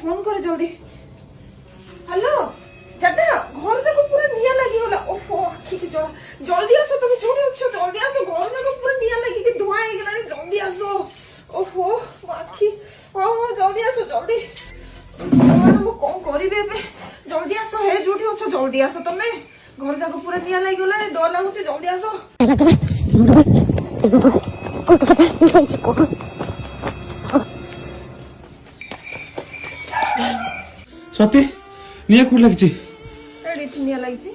Phone कर जल्दी। Hello जटा घर जाको पूरा निया लागि होला। ओफो आखि की जला जल्दी आसो तुम जोडी अछो जल्दी आसो घर जाको पूरा निया लागि कि धुआं हे गेलानी जल्दी आसो। ओफो आखि हां जल्दी आसो जल्दी मु कोन करिबे बे जल्दी आसो हे जोडी अछो जल्दी आसो तमे घर जाको पूरा निया लागि होला डर लागु छ जल्दी आसो। सती निया कोड लागिछि एडी निया लागिछि।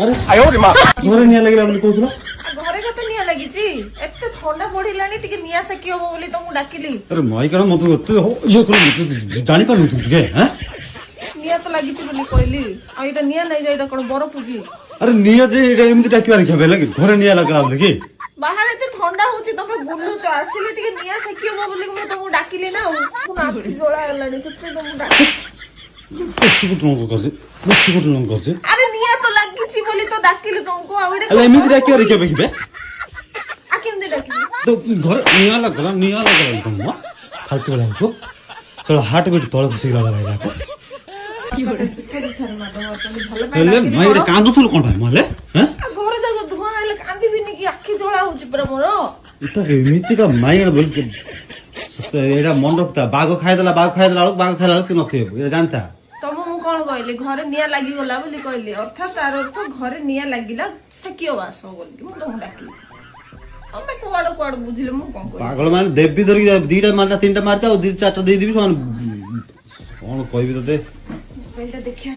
अरे आयो रे मां घरे निया लागिला बोली कहथुला घरे कत निया लागिछि एते ठंडा पड़िलानी टिके निया सेकी हो बोली तुमु डाकिली। अरे माई करा मत तू ये कर जानि पानु तू के हैं निया तो लागिछि बोली कहली आ एटा निया नै जाइटा कोन बरफ की। अरे निया जे एटा एमति डाकिबार खेबे लगे घरे निया लागला बोली की बाहर एते ठंडा होछि तमे बुल्लु छ आसिले टिके निया सेकी हो बोली मु तुमु डाकिली ना पुना आखि जोळा गलानी सेते तुमु डाकी अरे निया तो लागिछि बोली तो डाकिली तुमको आ एटा अरे एमति डाकिबार खेबे खेबे आ केमदे डाकिली तो घर निया लागला तुम फालतू वाला हो चलो हार्ट बीट तळे खसी गला लागला छोरी छोरी माडो तुम भलो हेले माई रे कांदु थुल कोन भाई माले हैं घर जाको धुआं आले कांदी बिनी की आखि जोळा होछि पुरा मोर इता एमति का माई बोल के एटा मन रखता बाग खाइदला बाग खाइला कि नथे ए जानता तम मु कोन कहली घरे निया लागि गला बोली कहली अर्थात तार अर्थ घरे निया लागिला सेकियो वास बोली मु तुम डाकी हमें कुआड़ कुआड़ बुझिले मु कोन कहली पागल माने देवी धरि दीटा मारना तीनटा मारता और दी चारटा दे दिबी कोन कहबी तते बेटा देखिया